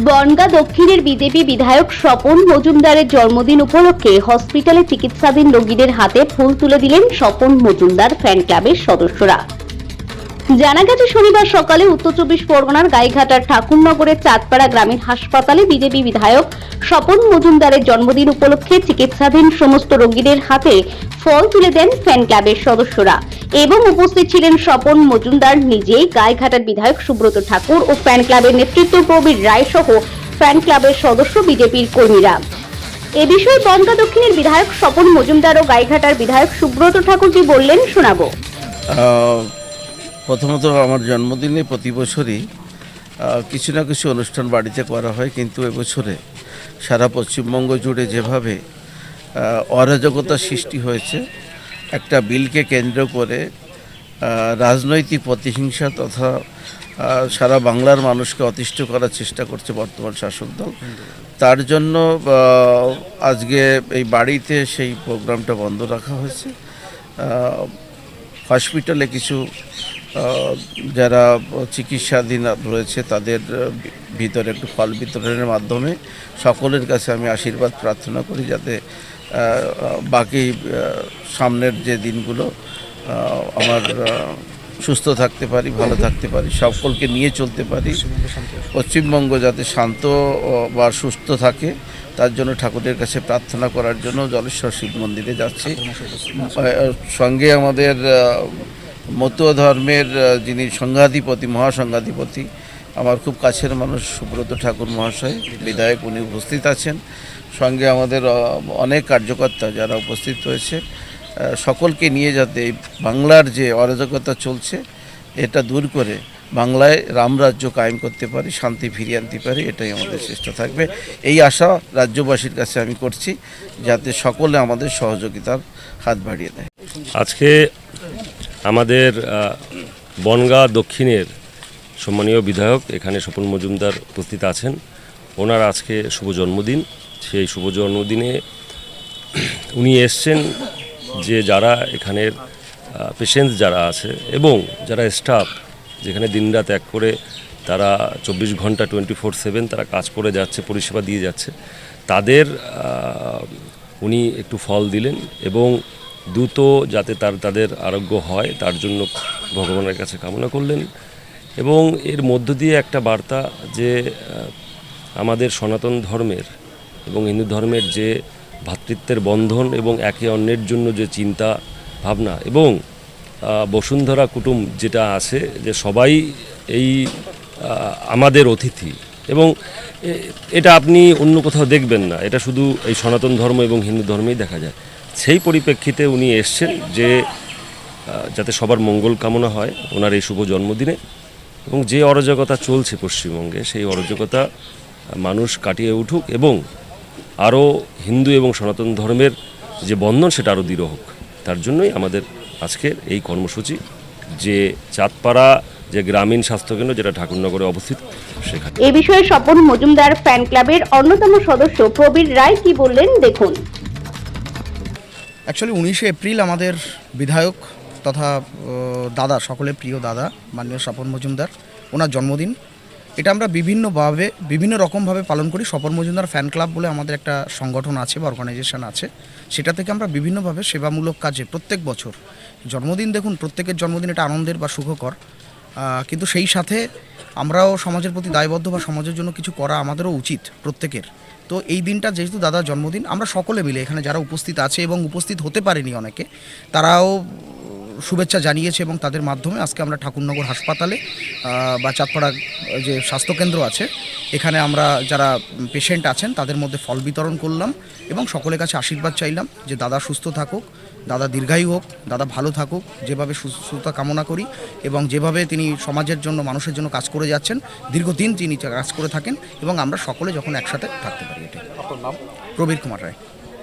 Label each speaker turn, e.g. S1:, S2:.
S1: বনগাঁ দক্ষিণের বিজেপি বিধায়ক স্বপন মজুমদারের জন্মদিন উপলক্ষে হসপিটালে চিকিৎসাধীন রোগীদের হাতে ফুল তুলে দিলেন স্বপন মজুমদার ফ্যান ক্লাবের সদস্যরা। জানা গেছে, শনিবার সকালে উত্তর চব্বিশ পরগনার গাইঘাটার ঠাকুরনগরের চাঁদপাড়া গ্রামীণ হাসপাতালে বিজেপি বিধায়ক স্বপন মজুমদারের জন্মদিন উপলক্ষে চিকিৎসাধীন সমস্ত রোগীদের হাতে ফল তুলে দেন ফ্যান ক্লাবের সদস্যরা এবং উপস্থিত ছিলেন স্বপন মজুমদার নিজেই, গাইঘাটার বিধায়ক সুব্রত ঠাকুর ও ফ্যান ক্লাবের নেতৃত্ব প্রবীর রায় সহ ফ্যান ক্লাবের সদস্য বিজেপির কর্মীরা। এ বিষয়ে বনগাঁ দক্ষিণের বিধায়ক স্বপন মজুমদার ও গাইঘাটার বিধায়ক সুব্রত ঠাকুর কি বললেন শোনাবো।
S2: প্রথমত আমার জন্মদিনে প্রতি বছরই কিছু না কিছু অনুষ্ঠান বাড়িতে করা হয়, কিন্তু এবছরে সারা পশ্চিমবঙ্গ জুড়ে যেভাবে অরাজকতা সৃষ্টি হয়েছে, একটা বিলকে কেন্দ্র করে রাজনৈতিক প্রতিহিংসা তথা সারা বাংলার মানুষকে অতিষ্ঠ করার চেষ্টা করছে বর্তমান শাসক দল, তার জন্য আজকে এই বাড়িতে সেই প্রোগ্রামটা বন্ধ রাখা হয়েছে। হসপিটালে কিছু যারা চিকিৎসাধীন রয়েছে তাদের ভিতরে একটু ফল বিতরণের মাধ্যমে সকলের কাছে আমি আশীর্বাদ প্রার্থনা করি, যাতে বাকি সামনের যে দিনগুলো আমার সুস্থ থাকতে পারি, ভালো থাকতে পারি, সকলকে নিয়ে চলতে পারি, পশ্চিমবঙ্গ যাতে শান্ত বা সুস্থ থাকে তার জন্য ঠাকুরের কাছে প্রার্থনা করার জন্য জলেশ্বর শিব মন্দিরে যাচ্ছি। সঙ্গে আমাদের মতুয়া ধর্মের যিনি সংঘাধিপতি, মহাসংঘাধিপতি, আমার খুব কাছের মানুষ সুব্রত ঠাকুর মহাশয় বিধায়ক, উনি উপস্থিত আছেন। সঙ্গে আমাদের অনেক কার্যকর্তা যারা উপস্থিত রয়েছে, সকলকে নিয়ে যাতে বাংলার যে অরাজকতা চলছে এটা দূর করে বাংলায় রামরাজ্য কায়েম করতে পারি, শান্তি ফিরিয়ে আনতে পারি, এটাই আমাদের চেষ্টা থাকবে। এই আশা রাজ্যবাসীর কাছে আমি করছি, যাতে সকলে আমাদের সহযোগিতার হাত বাড়িয়ে দেয়।
S3: আজকে আমাদের বনগাঁ দক্ষিণের সম্মানীয় বিধায়ক এখানে স্বপন মজুমদার উপস্থিত আছেন। ওনার আজকে শুভ জন্মদিন। সেই শুভ জন্মদিনে উনি এসছেন যে যারা এখানের পেশেন্টস যারা আছে এবং যারা স্টাফ যেখানে দিনরাত এক করে তারা 24 ঘন্টা 24/7 তারা কাজ করে যাচ্ছে, পরিষেবা দিয়ে যাচ্ছে, তাদের উনি একটু ফল দিলেন এবং দ্রুত যাতে তাদের আরোগ্য হয় তার জন্য ভগবানের কাছে কামনা করলেন। এবং এর মধ্য দিয়ে একটা বার্তা যে আমাদের সনাতন ধর্মের এবং হিন্দু ধর্মের যে ভ্রাতৃত্বের বন্ধন এবং একে অন্যের জন্য যে চিন্তা ভাবনা এবং বসুন্ধরা কুটুম্ব যেটা আছে, যে সবাই এই আমাদের অতিথি, এবং এটা আপনি অন্য কোথাও দেখবেন না, এটা শুধু এই সনাতন ধর্ম এবং হিন্দু ধর্মেই দেখা যায়। সেই পরিপ্রেক্ষিতে উনি এসছেন যে যাতে সবার মঙ্গল কামনা হয় ওনার এই শুভ জন্মদিনে, এবং যে অরাজকতা চলছে পশ্চিমবঙ্গে সেই অরাজকতা মানুষ কাটিয়ে উঠুক এবং আরও হিন্দু এবং সনাতন ধর্মের যে বন্ধন সেটা আরও দৃঢ় হোক। তার জন্যই আমাদের আজকের এই কর্মসূচি, যে চাঁদপাড়া যে গ্রামীণ স্বাস্থ্যকেন্দ্র যেটা ঠাকুরনগরে অবস্থিত সেখানে।
S1: এই বিষয়ে স্বপন মজুমদার ফ্যান ক্লাবের অন্যতম সদস্য প্রবীর রায় কি বললেন দেখুন।
S4: অ্যাকচুয়ালি 19শে এপ্রিল আমাদের বিধায়ক তথা দাদা, সকলের প্রিয় দাদা মাননীয় স্বপন মজুমদার, ওনার জন্মদিন। এটা আমরা বিভিন্ন রকমভাবে পালন করি। স্বপন মজুমদার ফ্যান ক্লাব বলে আমাদের একটা সংগঠন আছে বা অর্গানাইজেশন আছে, সেটা থেকে আমরা বিভিন্নভাবে সেবামূলক কাজে প্রত্যেক বছর জন্মদিন, দেখুন প্রত্যেকের জন্মদিন এটা আনন্দের বা সুখকর, কিন্তু সেই সাথে আমরাও সমাজের প্রতি দায়বদ্ধ বা সমাজের জন্য কিছু করা আমাদেরও উচিত প্রত্যেকের। তো এই দিনটা যেহেতু দাদার জন্মদিন, আমরা সকলে মিলে এখানে যারা উপস্থিত আছে এবং উপস্থিত হতে পারেনি অনেকে, তারাও শুভেচ্ছা জানিয়েছে এবং তাদের মাধ্যমে আজকে আমরা ঠাকুরনগর হাসপাতালে বা চাঁদপাড়া যে স্বাস্থ্যকেন্দ্র আছে এখানে আমরা যারা পেশেন্ট আছেন তাদের মধ্যে ফল বিতরণ করলাম এবং সকলের কাছে আশীর্বাদ চাইলাম যে দাদা সুস্থ থাকুক, দাদা দীর্ঘায়ু হোক, দাদা ভালো থাকুক, যেভাবে সুস্থতা কামনা করি এবং যেভাবে তিনি সমাজের জন্য, মানুষের জন্য কাজ করে যাচ্ছেন, দীর্ঘদিন তিনি কাজ করে থাকেন এবং আমরা সকলে যখন একসাথে থাকতে পারি। এটাই। প্রবীর কুমার রায়।